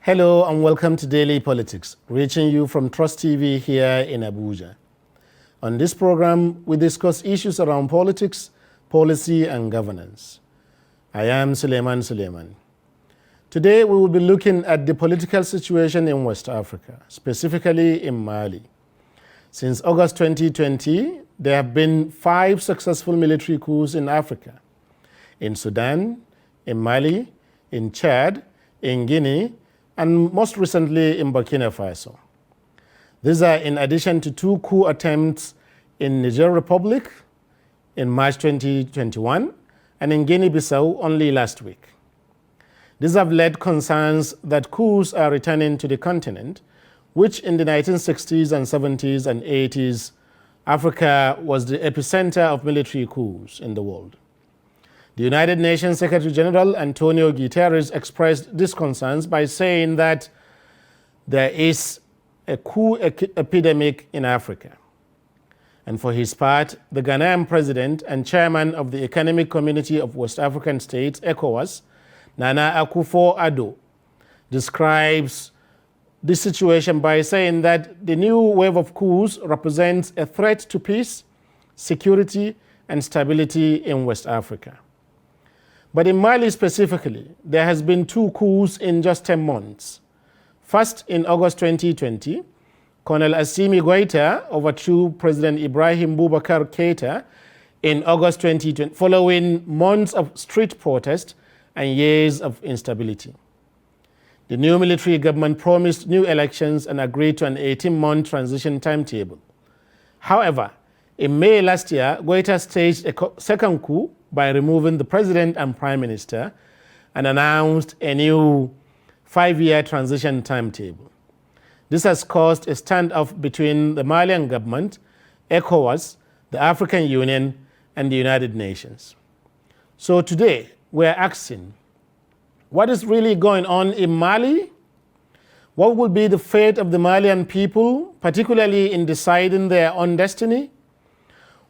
Hello and welcome to Daily Politics, reaching you from Trust TV here in Abuja. On this program, we discuss issues around politics, policy, and governance. I am Suleiman. Today, we will be looking at the political situation in West Africa, specifically in Mali. Since August 2020, there have been 5 successful military coups in Africa: in Sudan, in Mali, in Chad, in Guinea, and most recently in Burkina Faso. These are in addition to 2 coup attempts in Niger Republic in March 2021 and in Guinea-Bissau only last week. These have led concerns that coups are returning to the continent, which in the 1960s and 70s and 80s, Africa was the epicenter of military coups in the world. The United Nations Secretary General Antonio Guterres expressed these concerns by saying that there is a coup epidemic in Africa. And for his part, the Ghanaian president and chairman of the Economic Community of West African States, ECOWAS, Nana Akufo-Addo, describes this situation by saying that the new wave of coups represents a threat to peace, security, and stability in West Africa. But in Mali specifically, there has been 2 coups in just 10 months. First, in August 2020, Colonel Assimi Goïta overthrew President Ibrahim Boubacar Keïta in August 2020, following months of street protest and years of instability. The new military government promised new elections and agreed to an 18-month transition timetable. However, in May last year, Goïta staged a second coup by removing the president and prime minister and announced a new 5-year transition timetable. This has caused a standoff between the Malian government, ECOWAS, the African Union, and the United Nations. So today, we're asking, what is really going on in Mali? What will be the fate of the Malian people, particularly in deciding their own destiny?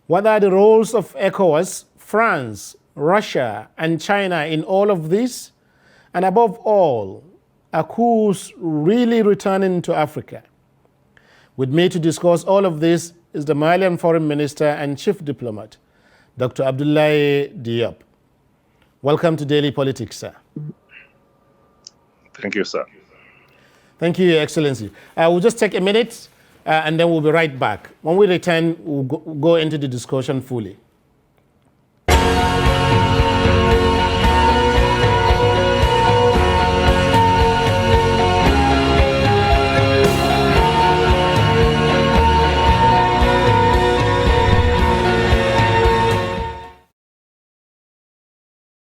What are the roles of ECOWAS, France, Russia, and China in all of this? And above all, are coups really returning to Africa? With me to discuss all of this is the Malian Foreign Minister and Chief Diplomat, Dr. Abdoulaye Diop. Welcome to Daily Politics, sir. Thank you, sir. Thank you, Your Excellency. We'll just take a minute and then we'll be right back. When we return, we'll go into the discussion fully.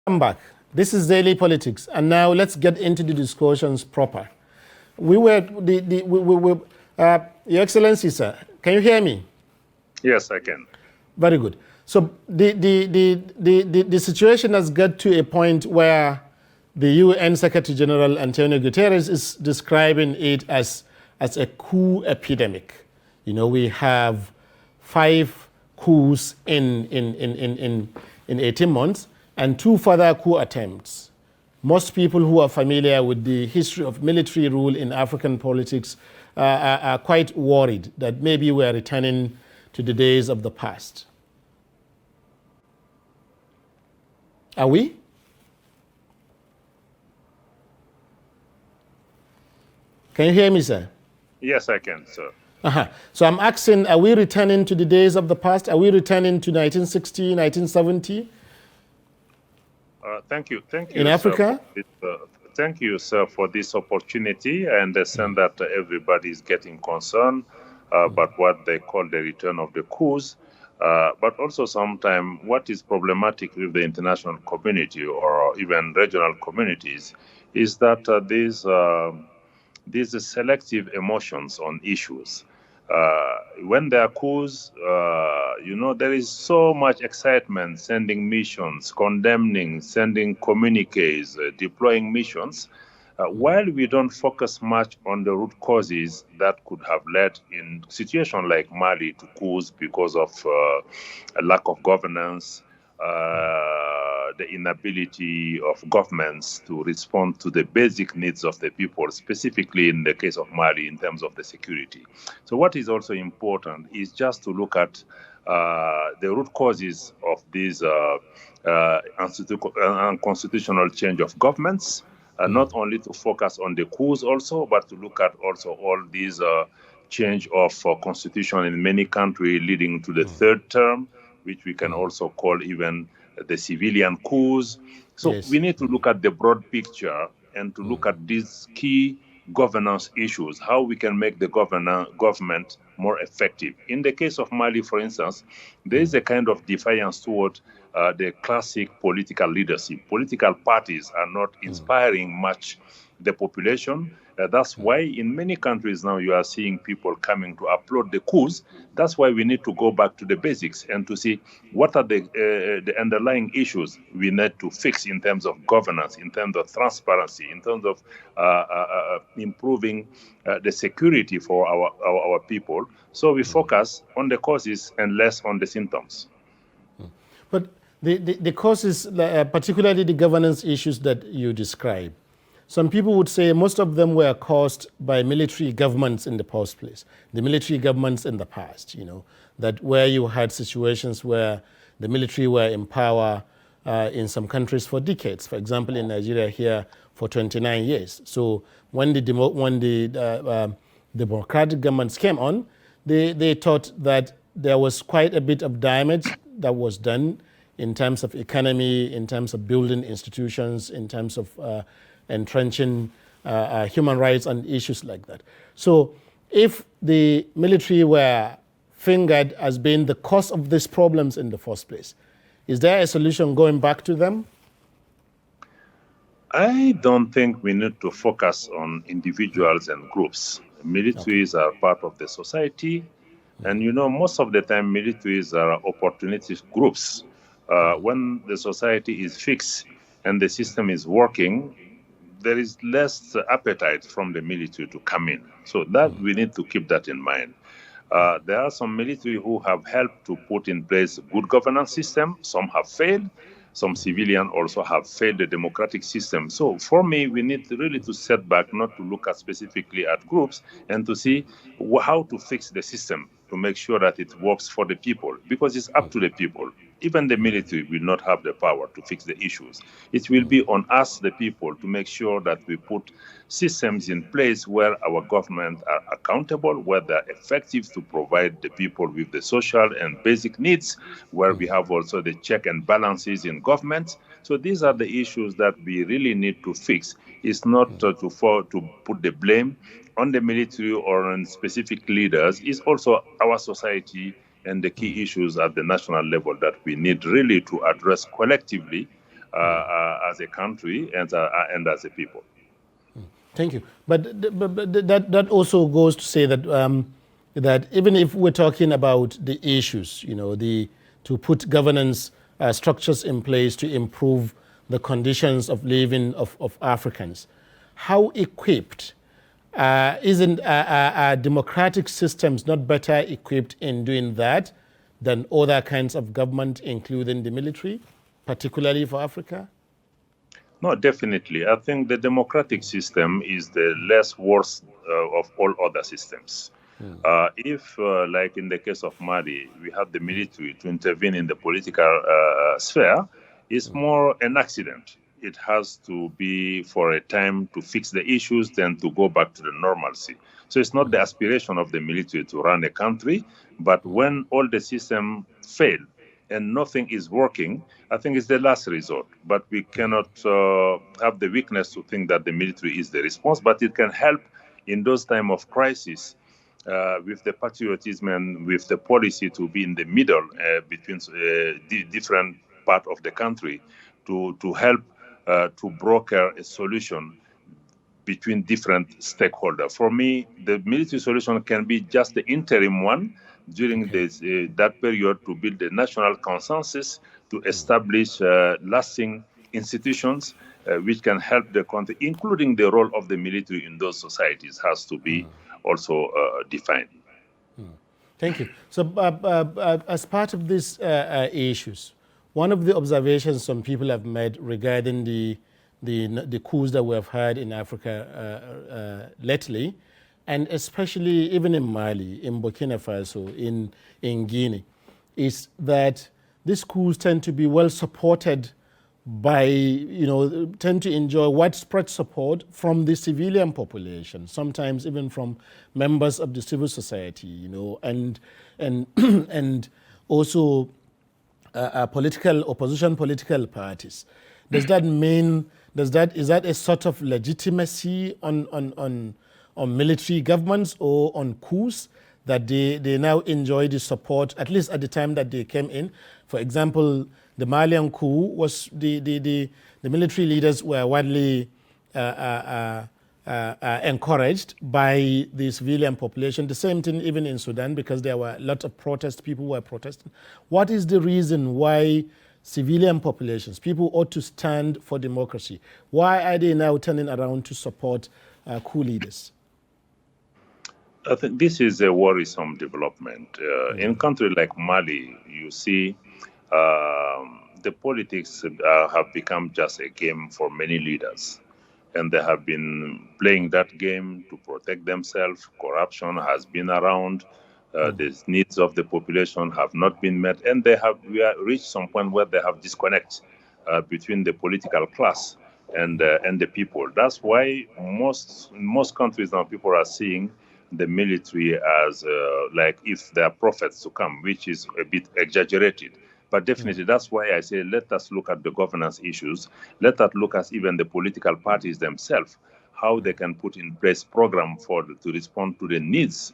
Welcome back. This is Daily Politics, and now let's get into the discussions proper. Your Excellency, sir, can you hear me? Yes, I can. Very good. So the situation has got to a point where the UN Secretary General Antonio Guterres is describing it as a coup epidemic. You know, we have 5 coups in 18 months and 2 further coup attempts. Most people who are familiar with the history of military rule in African politics are quite worried that maybe we are returning to the days of the past. Are we? Can you hear me, sir? Yes, I can, sir. So I'm asking, are we returning to the days of the past? Are we returning to 1960, 1970? Thank you. In Africa? Thank you, sir, for this opportunity. I understand that everybody is getting concerned about what they call the return of the coups. But also sometimes what is problematic with the international community or even regional communities is that these selective emotions on issues. When there are coups, there is so much excitement, sending missions, condemning, sending communiques, deploying missions, while we don't focus much on the root causes that could have led in situation like Mali to coups because of a lack of governance, the inability of governments to respond to the basic needs of the people, specifically in the case of Mali in terms of the security. So what is also important is just to look at the root causes of these unconstitutional change of governments, not only to focus on the coups also, but to look at also all these change of constitution in many countries leading to the third term, which we can also call even the civilian coups. So Yes. we need to look at the broad picture and to look at these key governance issues, how we can make the government more effective. In the case of Mali, for instance, there is a kind of defiance toward the classic political leadership. Political parties are not inspiring much the population. That's why in many countries now you are seeing people coming to applaud the coups. That's why we need to go back to the basics and to see what are the underlying issues we need to fix in terms of governance, in terms of transparency, in terms of improving the security for our people. So we focus on the causes and less on the symptoms. But the causes, particularly the governance issues that you describe, some people would say most of them were caused by military governments in the first place, the military governments in the past, that where you had situations where the military were in power in some countries for decades. For example, in Nigeria here for 29 years. So when the democratic governments came on, they thought that there was quite a bit of damage that was done in terms of economy, in terms of building institutions, in terms of entrenching human rights and issues like that. So if the military were fingered as being the cause of these problems in the first place, is there a solution going back to them? I don't think we need to focus on individuals and groups. Militaries are part of the society, and most of the time militaries are opportunistic groups. When the society is fixed and the system is working, there is less appetite from the military to come in. So that we need to keep that in mind. There are some military who have helped to put in place a good governance system. Some have failed. Some civilians also have failed the democratic system. So for me, we need really to set back, not to look at specifically at groups, and to see how to fix the system to make sure that it works for the people, because it's up to the people. Even the military will not have the power to fix the issues. It will be on us, the people, to make sure that we put systems in place where our government are accountable, where they're effective to provide the people with the social and basic needs, where we have also the check and balances in government. So these are the issues that we really need to fix. It's not to put the blame on the military or on specific leaders. It's also our society and the key issues at the national level that we need really to address collectively as a country and as a people. Thank you. But that also goes to say that that even if we're talking about the issues, to put governance structures in place to improve the conditions of living of Africans, how equipped isn't democratic systems not better equipped in doing that than other kinds of government, including the military, particularly for Africa? No, definitely. I think the democratic system is the less worst of all other systems. If, like in the case of Mali, we have the military to intervene in the political sphere, it's more an accident. It has to be for a time to fix the issues, then to go back to the normalcy. So it's not the aspiration of the military to run a country, but when all the system fail and nothing is working, I think it's the last resort. But we cannot have the weakness to think that the military is the response, but it can help in those times of crisis with the patriotism and with the policy to be in the middle between the different part of the country to help to broker a solution between different stakeholders. For me, the military solution can be just the interim one during this, that period to build a national consensus, to establish lasting institutions which can help the country, including the role of the military in those societies has to be also defined. Thank you. So as part of these issues, one of the observations some people have made regarding the coups that we have had in Africa lately, and especially even in Mali, in Burkina Faso, in Guinea, is that these coups tend to be well supported by, tend to enjoy widespread support from the civilian population, sometimes even from members of the civil society, and and also opposition political parties. Does that mean, is that a sort of legitimacy on military governments or on coups, that they now enjoy the support, at least at the time that they came in? For example, the Malian coup was the military leaders were widely encouraged by the civilian population. The same thing even in Sudan, because there were a lot of protests, people were protesting. What is the reason why civilian populations, people ought to stand for democracy, why are they now turning around to support coup leaders? I think this is a worrisome development. In a country like Mali, you see the politics have become just a game for many leaders. And they have been playing that game to protect themselves. Corruption has been around. The needs of the population have not been met. And we have reached some point where they have disconnect between the political class and the people. That's why in most countries now people are seeing the military as like if they are prophets to come, which is a bit exaggerated. But definitely, that's why I say let us look at the governance issues. Let us look at even the political parties themselves, how they can put in place program to respond to the needs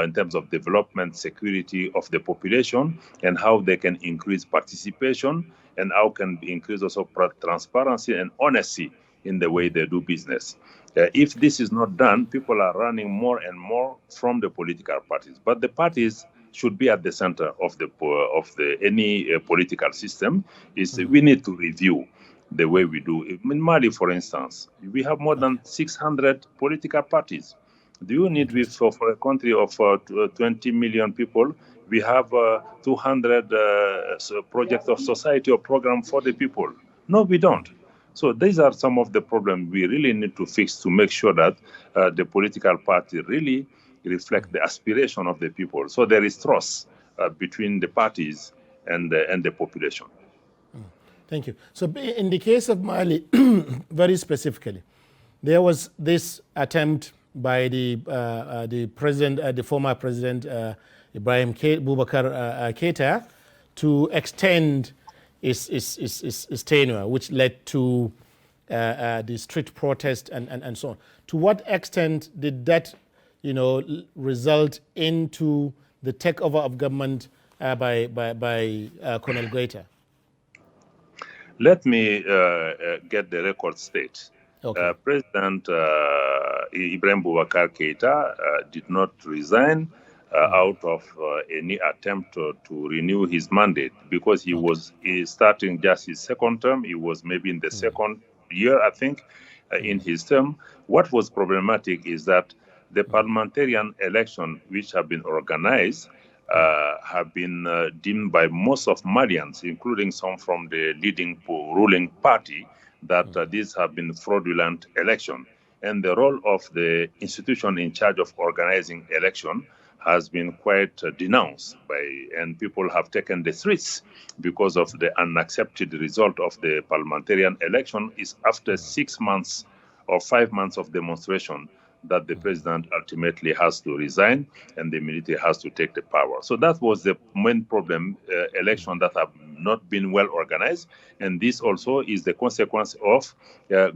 in terms of development, security of the population, and how they can increase participation, and how can increase also transparency and honesty in the way they do business. If this is not done, people are running more and more from the political parties. But the parties should be at the center of any political system. We need to review the way we do. In Mali, for instance, we have more than 600 political parties. Do you need, for a country of 20 million people, we have 200 projects of society or program for the people? No, we don't. So these are some of the problems we really need to fix to make sure that the political party really reflect the aspiration of the people. So there is trust between the parties and the population. Thank you. So in the case of Mali, very specifically, there was this attempt by the president, the former president Ibrahim Boubacar Keita, to extend his tenure, which led to the street protest and so on. To what extent did that result into the takeover of government by Colonel Goita? Let me get the record straight. Okay. President Ibrahim Boubacar Keita did not resign out of any attempt to renew his mandate, because he was starting just his second term. He was maybe in the second year, I think, in his term. What was problematic is that the parliamentarian election which have been organized have been deemed by most of Malians, including some from the leading ruling party, that these have been fraudulent election. And the role of the institution in charge of organizing election has been quite denounced and people have taken the streets because of the unaccepted result of the parliamentarian election. Is after 6 months or 5 months of demonstration that the president ultimately has to resign and the military has to take the power. So that was the main problem, election that have not been well organized. And this also is the consequence of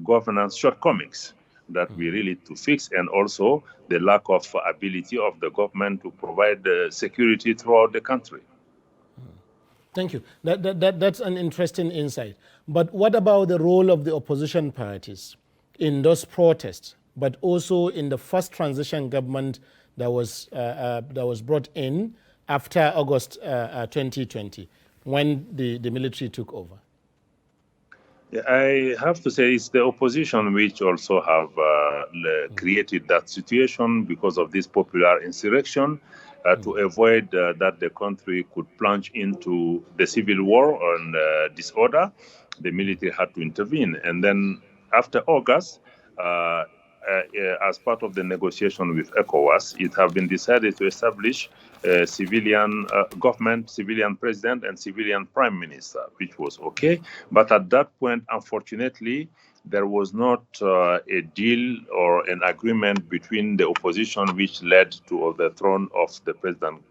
governance shortcomings that we really need to fix, and also the lack of ability of the government to provide security throughout the country. Thank you. That's an interesting insight. But what about the role of the opposition parties in those protests, but also in the first transition government that was brought in after August 2020, when the military took over? I have to say it's the opposition which also have created that situation because of this popular insurrection to avoid that the country could plunge into the civil war and disorder. The military had to intervene. And then after August, as part of the negotiation with ECOWAS, it have been decided to establish a civilian government, civilian president, and civilian prime minister, which was okay. But at that point, unfortunately, there was not a deal or an agreement between the opposition, which led to overthrow of the President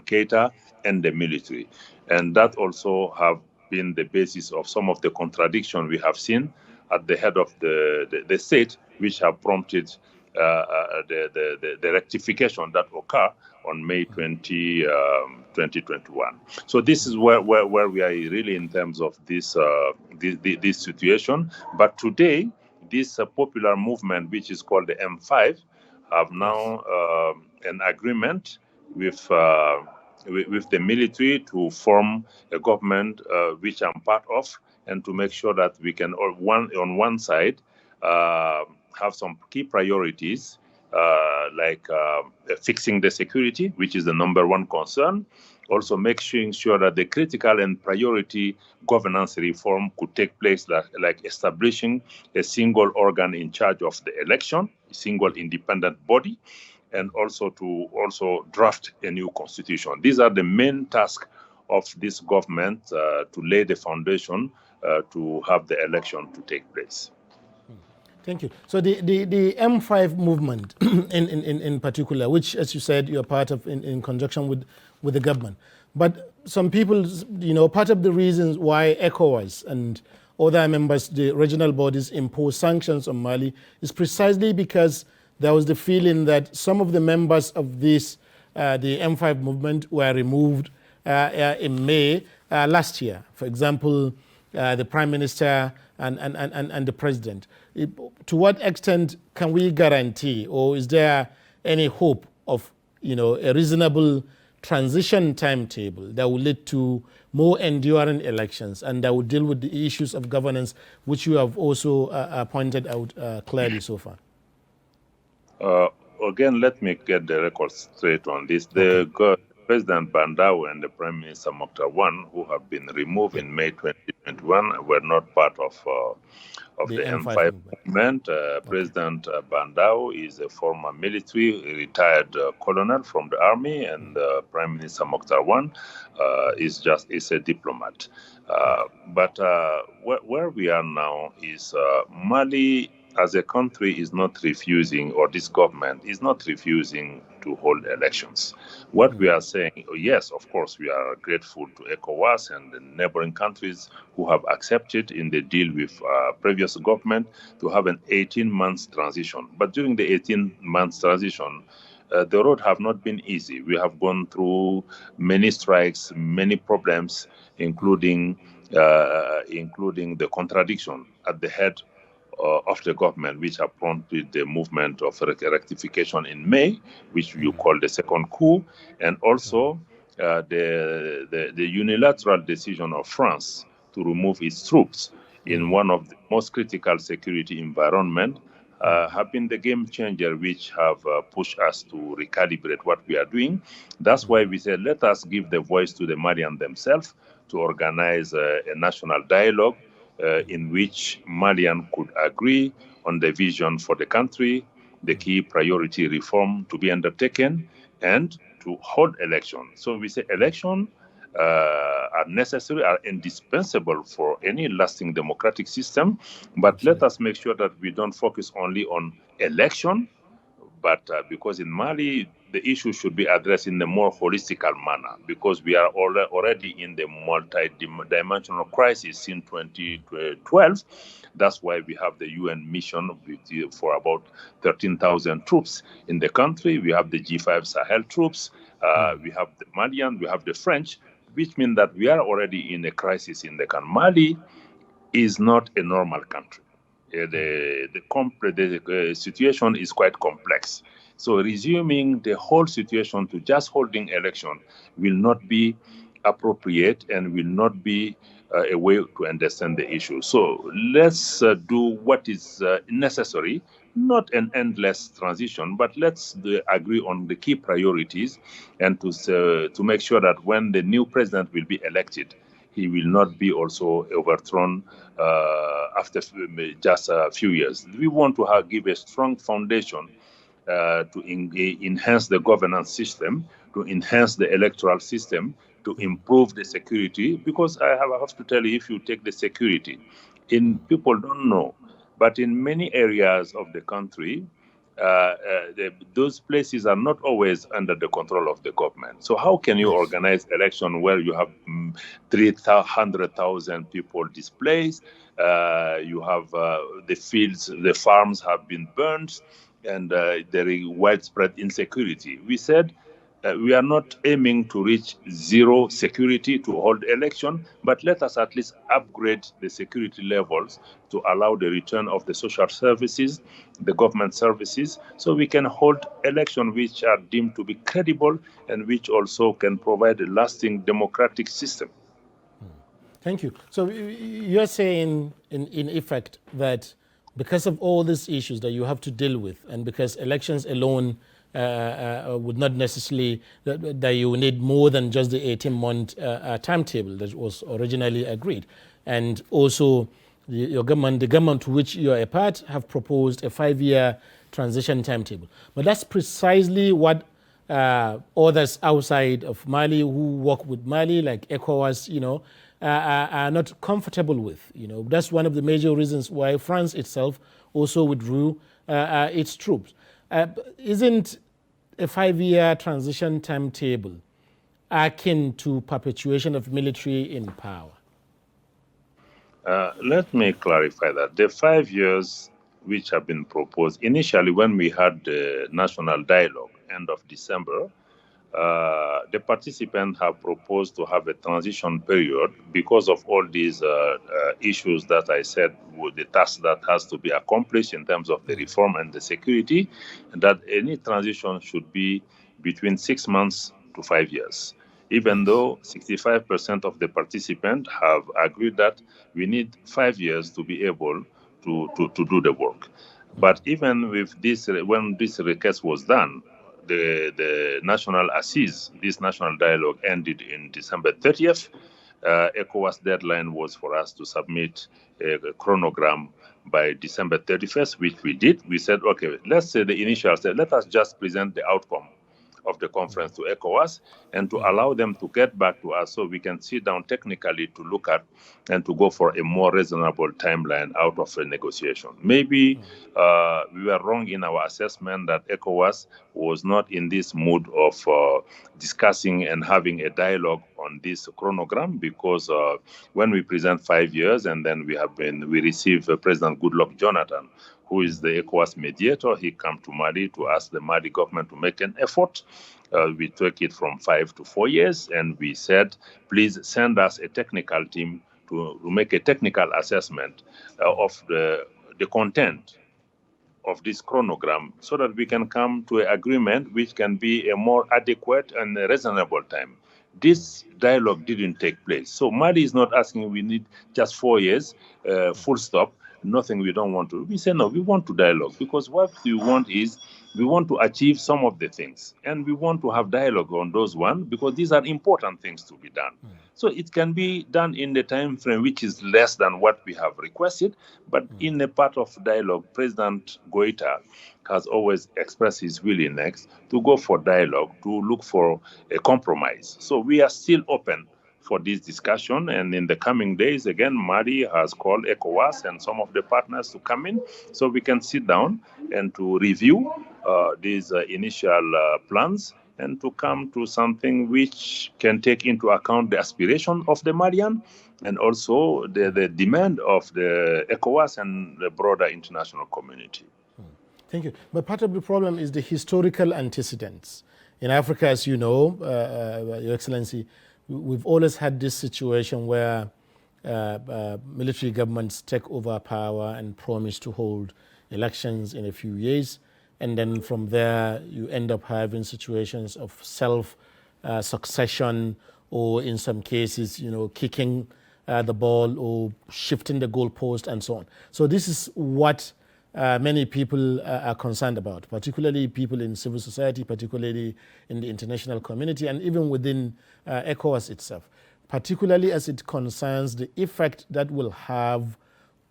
Keita, and the military. And that also have been the basis of some of the contradiction we have seen at the head of the state, which have prompted the rectification that occurred on May 2021. So this is where we are really in terms of this situation. But today, this popular movement, which is called the M5, have now an agreement with the military to form a government which I'm part of, and to make sure that we can, on one side, have some key priorities like fixing the security, which is the number one concern. Also making sure that the critical and priority governance reform could take place, like establishing a single organ in charge of the election, a single independent body, and also to draft a new constitution. These are the main tasks of this government to lay the foundation to have the election to take place. Thank you. So the M5 movement in particular, which, as you said, you're part of in conjunction with the government. But some people, part of the reasons why ECOWAS and other members, the regional bodies, impose sanctions on Mali is precisely because there was the feeling that some of the members of this, the M5 movement, were removed in May last year. For example, the Prime Minister and the President. To what extent can we guarantee, or is there any hope of a reasonable transition timetable that will lead to more enduring elections and that will deal with the issues of governance, which you have also pointed out clearly so far? Again, let me get the record straight on this. The President Bandao and the Prime Minister Mokhtar Wan, who have been removed in May 2021, were not part of the M5 movement. President Bandao is a former military, retired colonel from the army, and Prime Minister Mokhtar Wan is a diplomat. But where we are now is Mali as a country is not refusing, or this government is not refusing to hold elections. What we are saying, yes, of course, we are grateful to ECOWAS and the neighboring countries who have accepted in the deal with previous government to have an 18-month transition. But during the 18-month transition, the road have not been easy. We have gone through many strikes, many problems, including the contradiction at the head of the government, which have prompted the movement of rectification in May, which you call the second coup, and also the unilateral decision of France to remove its troops in one of the most critical security environment have been the game changer, which have pushed us to recalibrate what we are doing. That's why we said, let us give the voice to the Malians themselves to organize a national dialogue in which Malian could agree on the vision for the country, the key priority reform to be undertaken, and to hold elections. So we say elections are necessary, are indispensable for any lasting democratic system. But let us make sure that we don't focus only on election, but because in Mali, the issue should be addressed in a more holistic manner, because we are already in the multi-dimensional crisis in 2012. That's why we have the UN mission for about 13,000 troops in the country. We have the G5 Sahel troops. We have the Malian, we have the French, which means that we are already in a crisis in the country. Mali is not a normal country. The situation is quite complex. So resuming the whole situation to just holding election will not be appropriate and will not be a way to understand the issue. So let's do what is necessary, not an endless transition, but let's agree on the key priorities and to make sure that when the new president will be elected, he will not be also overthrown after just a few years. We want to give a strong foundation to enhance the governance system, to enhance the electoral system, to improve the security. Because I have to tell you, if you take the security, people don't know, but in many areas of the country, those places are not always under the control of the government. So how can you organize election where you have 300,000 people displaced? You have the fields, the farms have been burned, and there is widespread insecurity. We said we are not aiming to reach zero security to hold election, but let us at least upgrade the security levels to allow the return of the social services, the government services, so we can hold elections which are deemed to be credible and which also can provide a lasting democratic system. Thank you. So you're saying, in effect, that because of all these issues that you have to deal with, and because elections alone would not necessarily, that you need more than just the 18-month timetable that was originally agreed. And also, the government to which you are a part, have proposed a 5-year transition timetable. But that's precisely what others outside of Mali who work with Mali, like ECOWAS, are not comfortable with. That's one of the major reasons why France itself also withdrew its troops. Isn't a 5-year transition timetable akin to perpetuation of military in power? Let me clarify that. The 5 years which have been proposed, initially when we had the national dialogue, end of December, the participants have proposed to have a transition period because of all these issues that I said, with the task that has to be accomplished in terms of the reform and the security, that any transition should be between 6 months to 5 years. Even though 65% of the participants have agreed that we need 5 years to be able to do the work. But even with this, when this request was done, the national assise, this national dialogue ended in December 30th. ECOWAS deadline was for us to submit a chronogram by December 31st, which we did. We said, okay, let's say the initial said, let us just present the outcome of the conference to ECOWAS and to allow them to get back to us so we can sit down technically to look at and to go for a more reasonable timeline out of a negotiation. Maybe we were wrong in our assessment that ECOWAS was not in this mood of discussing and having a dialogue on this chronogram, because when we present 5 years and then we receive President Goodluck Jonathan, who is the ECOWAS mediator. He came to Mali to ask the Mali government to make an effort. We took it from 5 to 4 years, and we said, please send us a technical team to make a technical assessment of the content of this chronogram so that we can come to an agreement which can be a more adequate and reasonable time. This dialogue didn't take place. So Mali is not asking we need just 4 years, full stop. Nothing we don't want to. We say, no, we want to dialogue, because what we want is we want to achieve some of the things, and we want to have dialogue on those ones, because these are important things to be done. So it can be done in the time frame which is less than what we have requested, but in a part of dialogue, President Goita has always expressed his willingness to go for dialogue, to look for a compromise. So we are still open for this discussion, and in the coming days, again, Mali has called ECOWAS and some of the partners to come in so we can sit down and to review these initial plans and to come to something which can take into account the aspiration of the Malian and also the demand of the ECOWAS and the broader international community. Thank you. But part of the problem is the historical antecedents. In Africa, as you know, Your Excellency, we've always had this situation where military governments take over power and promise to hold elections in a few years. And then from there, you end up having situations of self-succession, or in some cases, kicking the ball or shifting the goalpost and so on. So this is what many people are concerned about, particularly people in civil society, particularly in the international community, and even within ECOWAS itself, particularly as it concerns the effect that will have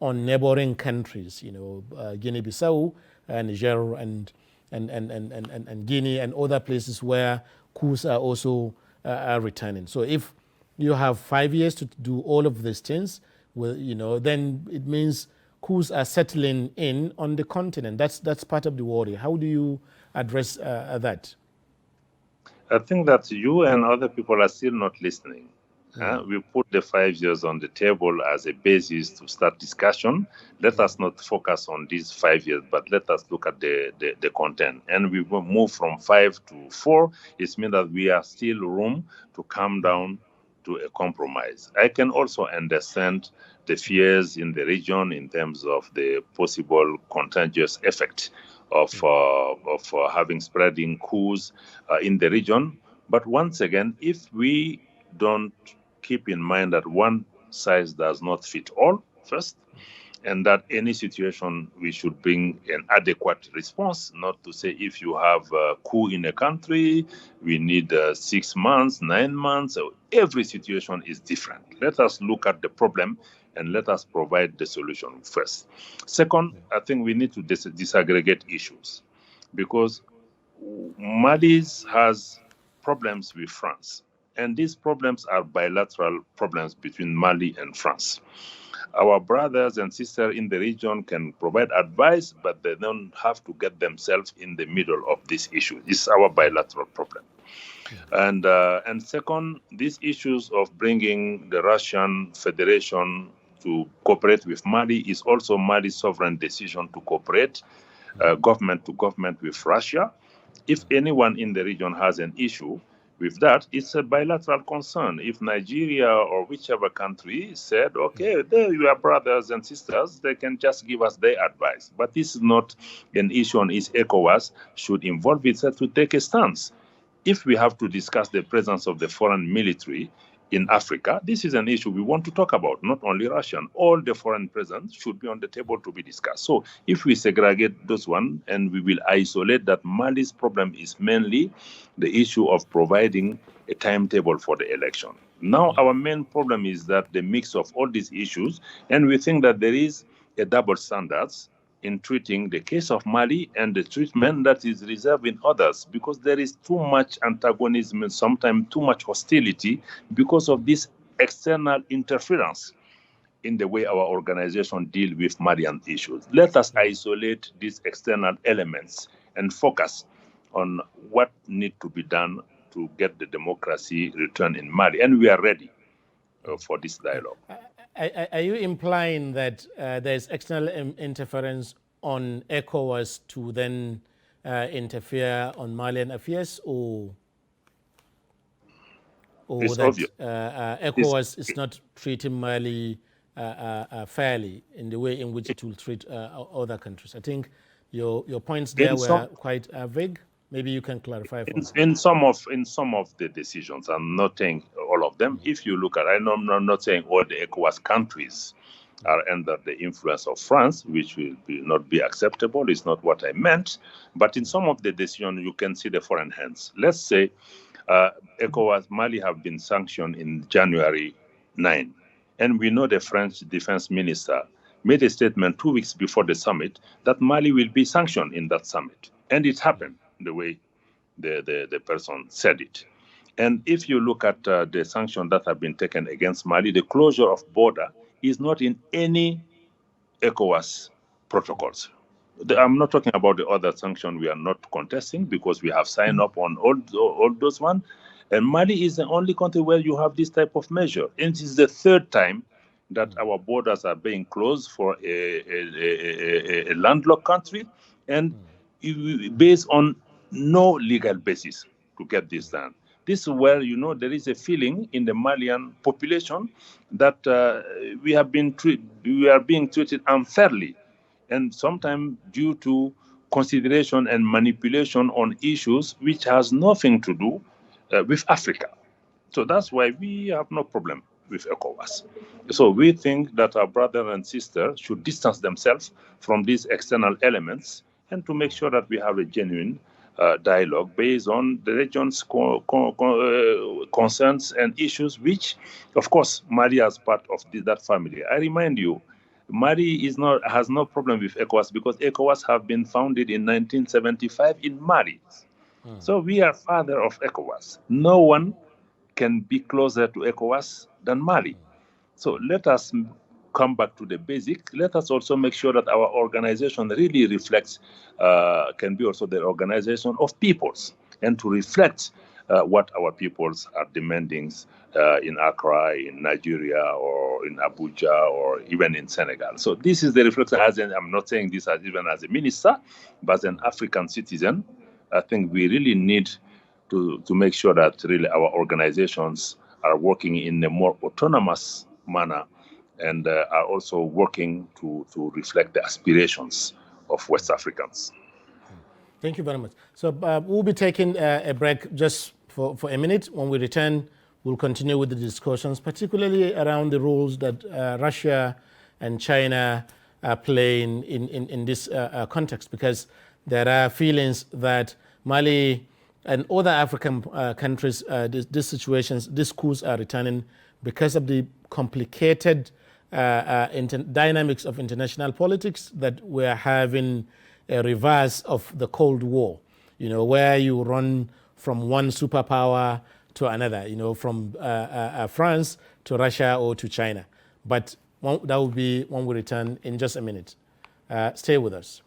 on neighboring countries, Guinea-Bissau, Niger, and Guinea, and other places where coups are also returning. So if you have 5 years to do all of these things, well, then it means coups are settling in on the continent. That's part of the worry. How do you address that? I think that you and other people are still not listening. We put the 5 years on the table as a basis to start discussion. Let us not focus on these 5 years, but let us look at the content. And we will move from 5 to 4. It means that we have still room to come down to a compromise. I can also understand the fears in the region in terms of the possible contagious effect of having spreading coups in the region. But once again, if we don't keep in mind that one size does not fit all first, and that any situation we should bring an adequate response, not to say if you have a coup in a country, we need 6 months, 9 months. So every situation is different. Let us look at the problem and let us provide the solution first. Second, I think we need to disaggregate issues, because Mali has problems with France. And these problems are bilateral problems between Mali and France. Our brothers and sisters in the region can provide advice, but they don't have to get themselves in the middle of this issue. It's our bilateral problem. And second, these issues of bringing the Russian Federation to cooperate with Mali is also Mali's sovereign decision to cooperate government to government with Russia. If anyone in the region has an issue with that, it's a bilateral concern. If Nigeria or whichever country said, okay, there you are brothers and sisters, they can just give us their advice. But this is not an issue on which ECOWAS should involve itself to take a stance. If we have to discuss the presence of the foreign military in Africa, this is an issue we want to talk about, not only Russian. All the foreign presence should be on the table to be discussed. So if we segregate those one and we will isolate that Mali's problem is mainly the issue of providing a timetable for the election. Now our main problem is that the mix of all these issues, and we think that there is a double standards in treating the case of Mali and the treatment that is reserved in others, because there is too much antagonism and sometimes too much hostility because of this external interference in the way our organization deal with Malian issues. Let us isolate these external elements and focus on what needs to be done to get the democracy returned in Mali. And we are ready for this dialogue. Are you implying that there's external interference on ECOWAS to then interfere on Malian affairs, or that obvious. ECOWAS is not treating Mali fairly in the way in which it will treat other countries? I think your points there were quite vague. Maybe you can clarify for me. In some of the decisions, I'm not saying all of them. If you look at, I'm not saying all the ECOWAS countries are under the influence of France, which will not be acceptable. It's not what I meant. But in some of the decisions, you can see the foreign hands. Let's say ECOWAS, Mali have been sanctioned in January 9. And we know the French defense minister made a statement 2 weeks before the summit that Mali will be sanctioned in that summit. And it happened the way the person said it. And if you look at the sanctions that have been taken against Mali, the closure of border is not in any ECOWAS protocols. I'm not talking about the other sanctions we are not contesting, because we have signed up on all those ones. And Mali is the only country where you have this type of measure. And it is the third time that our borders are being closed for a landlocked country, and based on no legal basis to get this done. This is where, there is a feeling in the Malian population that we are being treated unfairly, and sometimes due to consideration and manipulation on issues which has nothing to do with Africa. So that's why we have no problem with ECOWAS. So we think that our brother and sister should distance themselves from these external elements and to make sure that we have a genuine dialogue based on the region's concerns and issues, which, of course, Mali is part of that family. I remind you, Mali has no problem with ECOWAS because ECOWAS have been founded in 1975 in Mali. So we are father of ECOWAS. No one can be closer to ECOWAS than Mali. So let us come back to the basic. Let us also make sure that our organization really reflects, can be also the organization of peoples, and to reflect what our peoples are demanding in Accra, in Nigeria, or in Abuja, or even in Senegal. So this is the reflection. I'm not saying this even as a minister, but as an African citizen, I think we really need to make sure that really our organizations are working in a more autonomous manner and are also working to reflect the aspirations of West Africans. Thank you very much. So we'll be taking a break just for a minute. When we return, we'll continue with the discussions, particularly around the roles that Russia and China are playing in this context, because there are feelings that Mali and other African countries, these situations, these coups are returning because of the complicated dynamics of international politics, that we're having a reverse of the Cold War, where you run from one superpower to another, from France to Russia or to China. But that will be when we return in just a minute. Stay with us.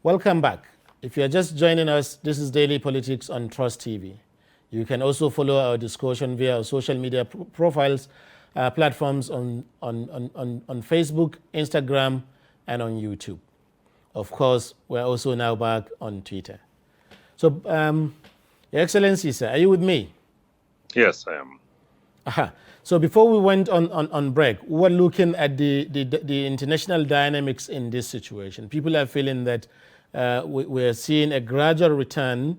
Welcome back. If you're just joining us, this is Daily Politics on Trust TV. You can also follow our discussion via our social media profiles, platforms on Facebook, Instagram, and on YouTube. Of course, we're also now back on Twitter. So, Your Excellency, sir, are you with me? Yes, I am. Aha. So before we went on break, we were looking at the international dynamics in this situation. People are feeling that we're seeing a gradual return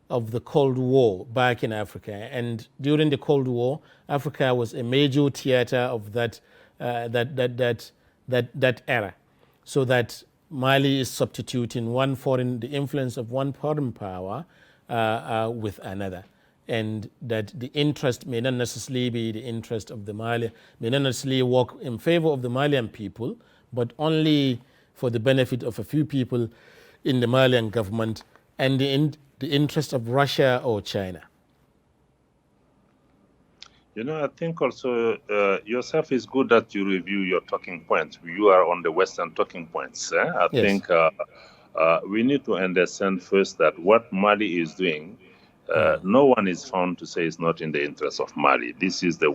of the Cold War back in Africa. And during the Cold War, Africa was a major theater of that era. So that Mali is substituting the influence of one foreign power with another. And that the interest may not necessarily be the interest of the Mali, may not necessarily work in favor of the Malian people, but only for the benefit of a few people in the Malian government and the interest of Russia or China. I think also yourself is good that you review your talking points. You are on the Western talking points. I Yes. think we need to understand first that what Mali is doing, no one is found to say it's not in the interest of Mali. This is the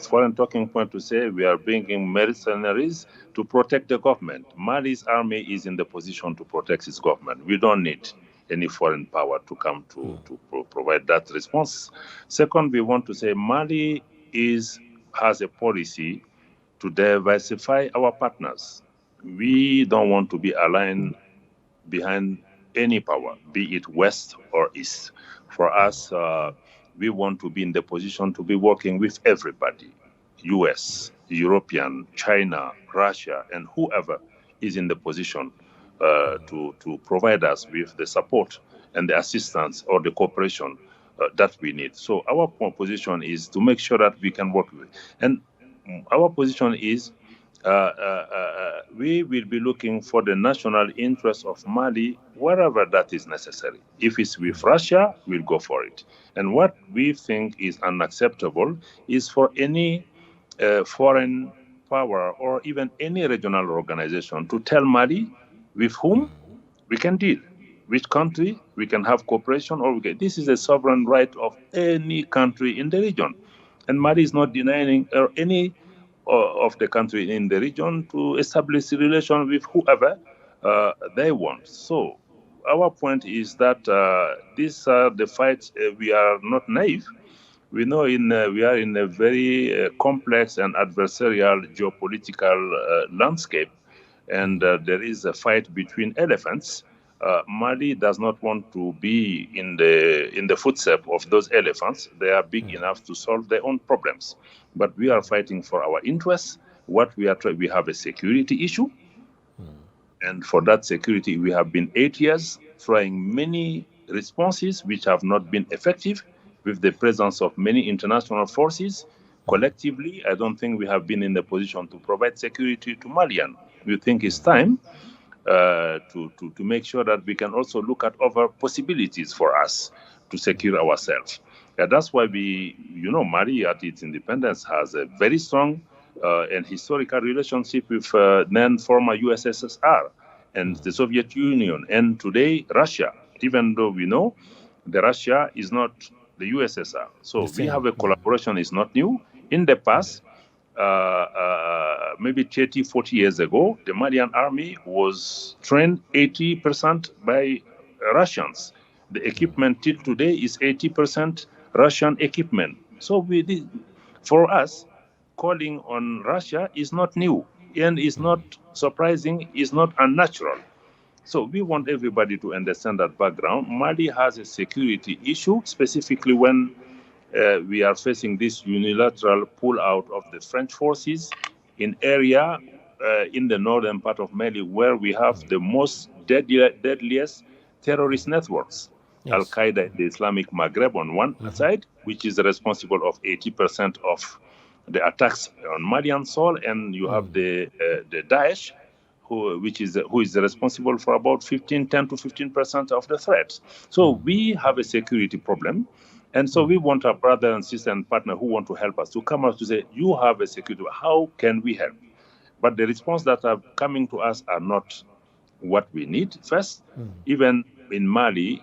foreign talking point to say we are bringing mercenaries to protect the government. Mali's army is in the position to protect its government. We don't need any foreign power to come to provide that response. Second, we want to say Mali has a policy to diversify our partners. We don't want to be aligned behind any power, be it West or East. For us, we want to be in the position to be working with everybody, US, European, China, Russia, and whoever is in the position to provide us with the support and the assistance or the cooperation that we need. So our position is to make sure that we can work with it. And our position is we will be looking for the national interest of Mali wherever that is necessary. If it's with Russia, we'll go for it. And what we think is unacceptable is for any foreign power or even any regional organization to tell Mali with whom we can deal, which country we can have cooperation, or this is a sovereign right of any country in the region. And Mali is not denying any of the country in the region to establish a relation with whoever they want. So our point is that these are the fights. We are not naive. We know we are in a very complex and adversarial geopolitical landscape, and there is a fight between elephants. Mali does not want to be in the footsteps of those elephants. They are big enough to solve their own problems, but we are fighting for our interests. What we have a security issue, and for that security, we have been 8 years trying many responses which have not been effective with the presence of many international forces. Collectively, I don't think we have been in the position to provide security to Malian. We think it's time to make sure that we can also look at other possibilities for us to secure ourselves. That's why Mali at its independence has a very strong and historical relationship with then former USSR and the Soviet Union, and today Russia, even though we know the Russia is not the USSR. So we have a collaboration, is not new. In the past, maybe 30, 40 years ago, the Malian army was trained 80% by Russians. The equipment till today is 80% Russian equipment. So for us, calling on Russia is not new and is not surprising, is not unnatural. So we want everybody to understand that background. Mali has a security issue, specifically when we are facing this unilateral pull out of the French forces in area in the northern part of Mali, where we have the most deadliest terrorist networks. Yes. Al-Qaeda, the Islamic Maghreb on one side, which is responsible of 80% of the attacks on Malian soil, and you have the Daesh, who is responsible for about 10 to 15% of the threats. So we have a security problem. And so we want our brother and sister and partner who want to help us to come out to say, you have a security, how can we help? But the response that are coming to us are not what we need. First, even in Mali,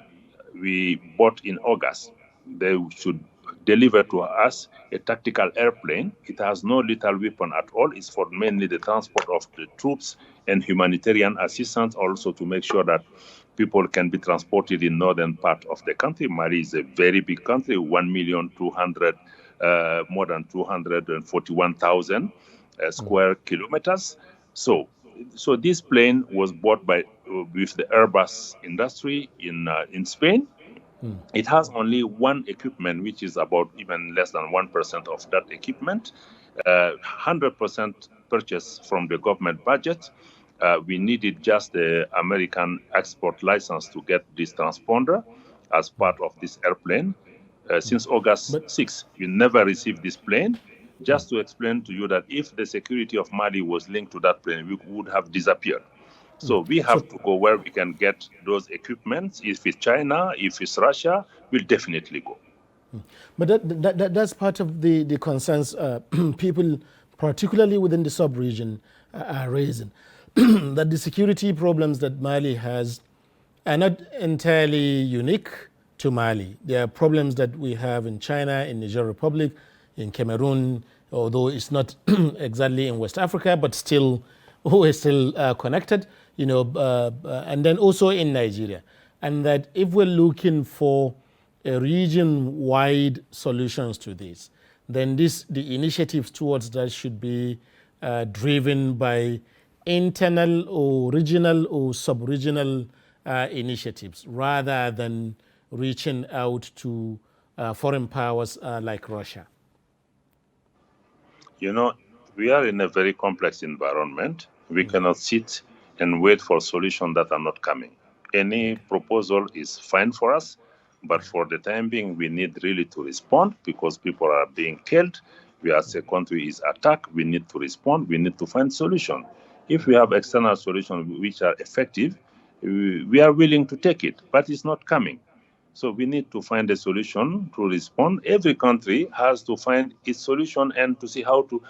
we bought in August. They should deliver to us a tactical airplane. It has no lethal weapon at all. It's for mainly the transport of the troops and humanitarian assistance, also to make sure that people can be transported in northern part of the country. Mali is a very big country, 1,200,000, more than 241,000 square kilometers. So this plane was bought with the Airbus industry in Spain. It has only one equipment, which is about even less than 1% of that equipment, 100% purchased from the government budget. We needed just the American export license to get this transponder as part of this airplane. Since August 6, we never received this plane. Just to explain to you that if the security of Mali was linked to that plane, we would have disappeared. So we have to go where we can get those equipments. If it's China, if it's Russia, we'll definitely go. But that's part of the concerns people, particularly within the sub-region, are raising. That the security problems that Mali has are not entirely unique to Mali. There are problems that we have in China, in Niger Republic, in Cameroon, although it's not exactly in West Africa, but still, we're still connected, and then also in Nigeria. And that if we're looking for a region-wide solutions to this, then the initiatives towards that should be driven by internal or regional or sub-regional initiatives rather than reaching out to foreign powers like Russia. We are in a very complex environment. We cannot sit and wait for solutions that are not coming. Any proposal is fine for us, But for the time being, we need really to respond because people are being killed. We as a country is attacked. We need to respond. We need to find solution. If we have external solutions which are effective, we are willing to take it, but it's not coming. So we need to find a solution to respond. Every country has to find its solution and to see how to.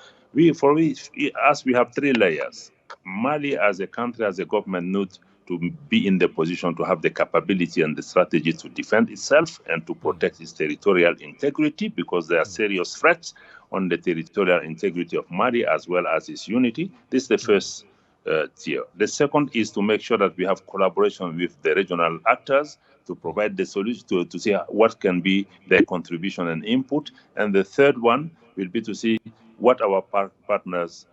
As we have three layers. Mali, as a country, as a government, needs to be in the position to have the capability and the strategy to defend itself and to protect its territorial integrity, because there are serious threats on the territorial integrity of Mali as well as its unity. This is the first tier. The second is to make sure that we have collaboration with the regional actors to provide the solution to see what can be their contribution and input. And the third one will be to see what our partners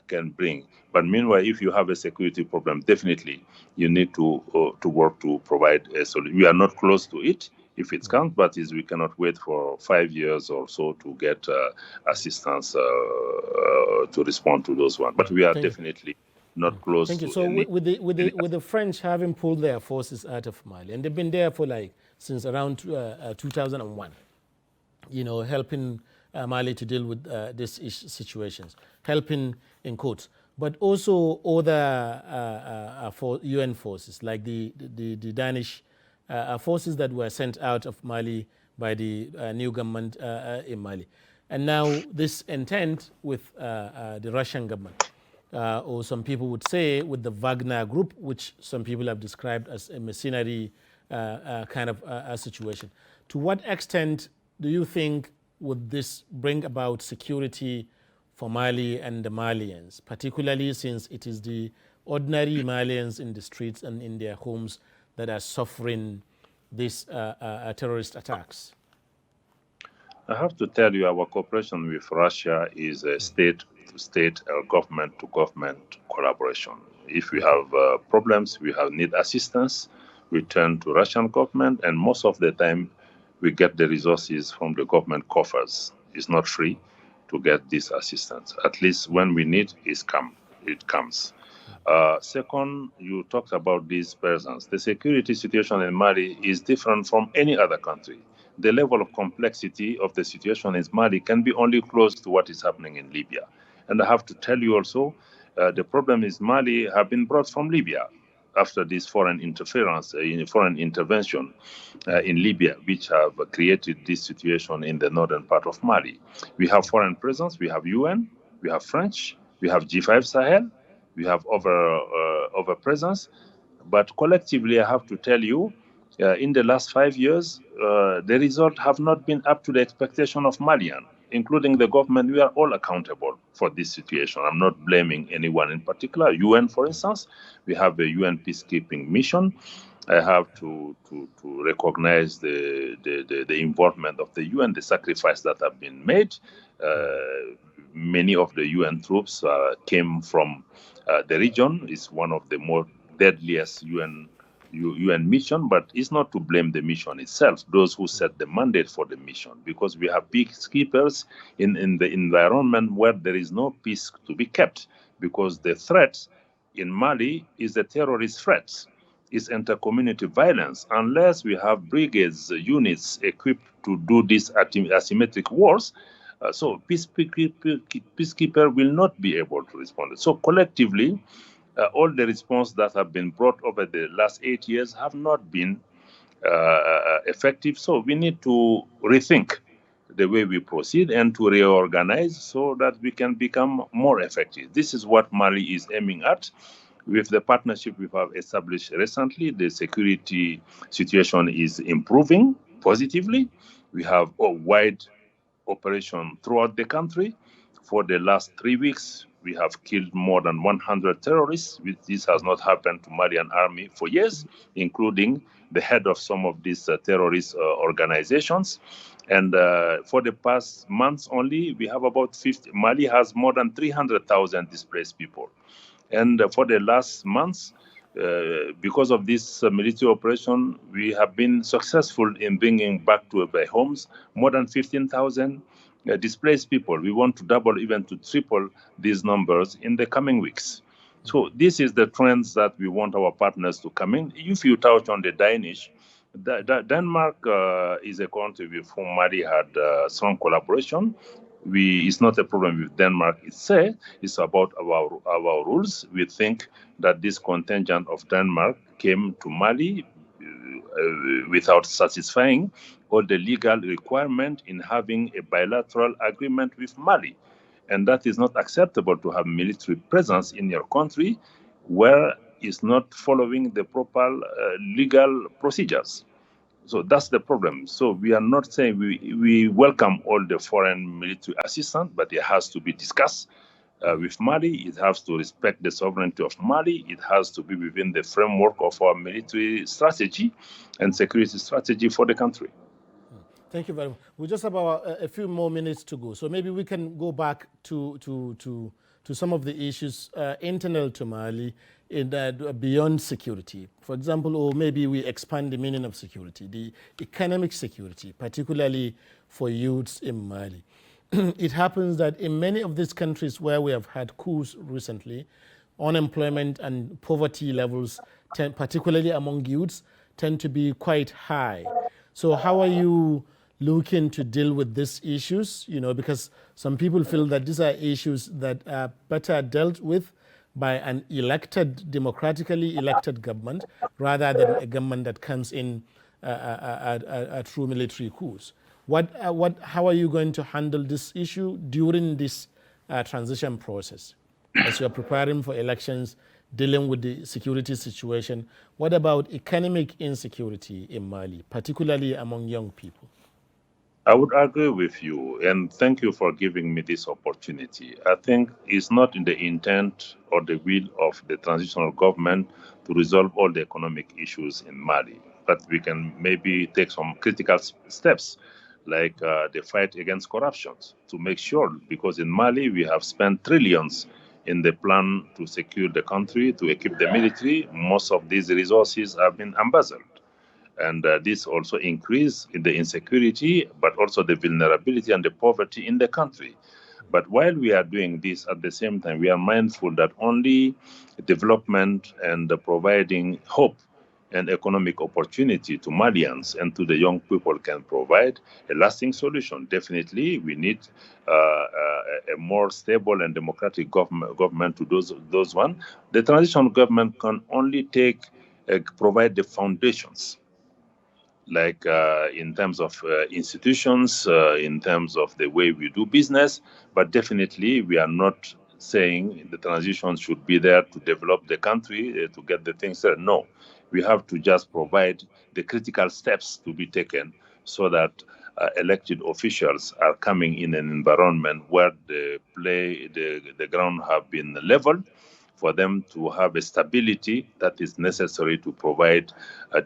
can bring. But meanwhile, if you have a security problem, definitely you need to work to provide a solution. We are not close to it if it comes, but we cannot wait for 5 years or so to get assistance to respond to those ones. But we are definitely not close. Thank you. To So any, with the French having pulled their forces out of Mali, and they've been there for since around 2001, helping Mali to deal with these situations, helping in quotes, but also other UN forces like the Danish forces that were sent out of Mali by the new government in Mali, and now this intent with the Russian government. Or some people would say with the Wagner group, which some people have described as a mercenary kind of a situation. To what extent do you think would this bring about security for Mali and the Malians, particularly since it is the ordinary Malians in the streets and in their homes that are suffering these terrorist attacks? I have to tell you, our cooperation with Russia is a state-to-state or government-to-government collaboration. If we have problems, we need assistance, we turn to Russian government, and most of the time we get the resources from the government coffers. It's not free to get this assistance. At least when we need it comes. Second, you talked about these persons. The security situation in Mali is different from any other country. The level of complexity of the situation in Mali can be only close to what is happening in Libya. And I have to tell you also, the problem is Mali have been brought from Libya after this foreign intervention in Libya, which have created this situation in the northern part of Mali. We have foreign presence, we have UN, we have French, we have G5 Sahel, we have over presence. But collectively, I have to tell you, in the last 5 years, the results have not been up to the expectation of Malian, including the government. We are all accountable for this situation. I'm not blaming anyone in particular. UN, for instance, we have a UN peacekeeping mission. I have to recognize the involvement of the UN, the sacrifice that have been made. Many of the UN troops came from the region. It's one of the more deadliest UN mission, but it's not to blame the mission itself, those who set the mandate for the mission, because we have peacekeepers in the environment where there is no peace to be kept, because the threat in Mali is the terrorist threat, is inter-community violence. Unless we have brigades, units equipped to do these asymmetric wars, so peacekeeper will not be able to respond. So collectively, all the response that have been brought over the last 8 years have not been effective. So we need to rethink the way we proceed and to reorganize so that we can become more effective. This is what Mali is aiming at. With the partnership we have established recently, the security situation is improving positively. We have a wide operation throughout the country. For the last 3 weeks, we have killed more than 100 terrorists. This has not happened to Malian army for years, including the head of some of these terrorist organizations. And for the past months only, we have about 50. Mali has more than 300,000 displaced people. And for the last months, because of this military operation, we have been successful in bringing back to their homes more than 15,000 displaced people. We want to double, even to triple these numbers in the coming weeks. So this is the trends that we want our partners to come in. If you touch on the Danish, Denmark is a country with whom Mali had strong collaboration. It's not a problem with Denmark itself. It's about our rules. We think that this contingent of Denmark came to Mali without satisfying all the legal requirement in having a bilateral agreement with Mali. And that is not acceptable to have military presence in your country where it's not following the proper legal procedures. So that's the problem. So we are not saying we welcome all the foreign military assistance, but it has to be discussed with Mali. It has to respect the sovereignty of Mali. It has to be within the framework of our military strategy and security strategy for the country. Thank you very much. We just have a few more minutes to go. So maybe we can go back to some of the issues internal to Mali in that beyond security. For example, or maybe we expand the meaning of security, the economic security, particularly for youths in Mali. It happens that in many of these countries where we have had coups recently, unemployment and poverty levels, particularly among youths, tend to be quite high. So how are you looking to deal with these issues? You know, because some people feel that these are issues that are better dealt with by an elected, democratically elected government, rather than a government that comes in through military coups. How are you going to handle this issue during this transition process? As you're preparing for elections, dealing with the security situation, what about economic insecurity in Mali, particularly among young people? I would agree with you, and thank you for giving me this opportunity. I think it's not in the intent or the will of the transitional government to resolve all the economic issues in Mali, but we can maybe take some critical steps, like the fight against corruption, to make sure, because in Mali we have spent trillions in the plan to secure the country, to equip the military. Most of these resources have been embezzled. And this also increase in the insecurity, but also the vulnerability and the poverty in the country. But while we are doing this, at the same time, we are mindful that only development and providing hope and economic opportunity to Malians and to the young people can provide a lasting solution. Definitely, we need a more stable and democratic government to those one. The transitional government can only provide the foundations, like in terms of institutions, in terms of the way we do business. But definitely, we are not saying the transition should be there to develop the country, to get the things there. No, we have to just provide the critical steps to be taken so that elected officials are coming in an environment where the ground have been leveled, for them to have a stability that is necessary to provide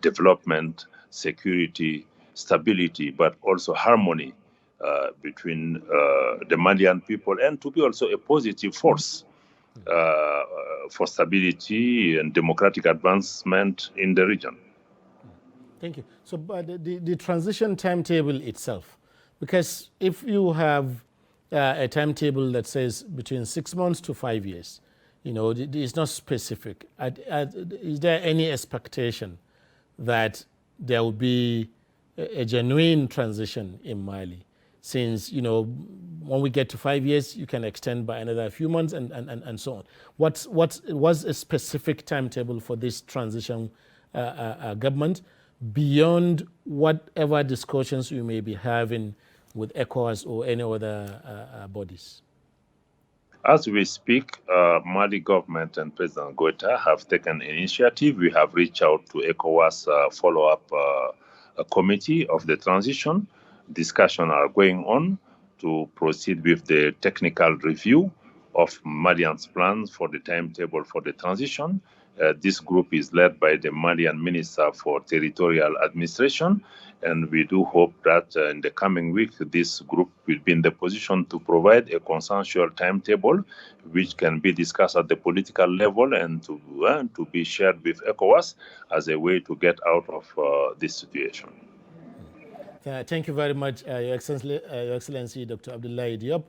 development, security, stability, but also harmony between the Malian people, and to be also a positive force for stability and democratic advancement in the region. Thank you. So the transition timetable itself, because if you have a timetable that says between 6 months to 5 years, you know, it's not specific. Is there any expectation that there will be a genuine transition in Mali? Since, you know, when we get to 5 years, you can extend by another few months and so on. What's a specific timetable for this transition government beyond whatever discussions you may be having with ECOWAS or any other bodies? As we speak, Mali government and President Goita have taken an initiative. We have reached out to ECOWAS follow-up committee of the transition. Discussions are going on to proceed with the technical review of Malian's plans for the timetable for the transition. This group is led by the Malian Minister for Territorial Administration, and we do hope that in the coming week, this group will be in the position to provide a consensual timetable which can be discussed at the political level and to be shared with ECOWAS as a way to get out of this situation. Thank you very much, Your Excellency, Dr. Abdoulaye Diop.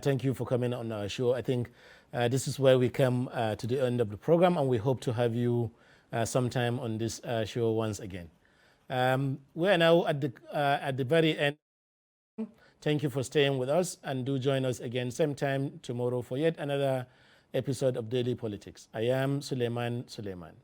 Thank you for coming on our show. I think this is where we come to the end of the program, and we hope to have you sometime on this show once again. We are now at the very end. Thank you for staying with us, and do join us again same time tomorrow for yet another episode of Daily Politics. I am Suleiman Suleiman.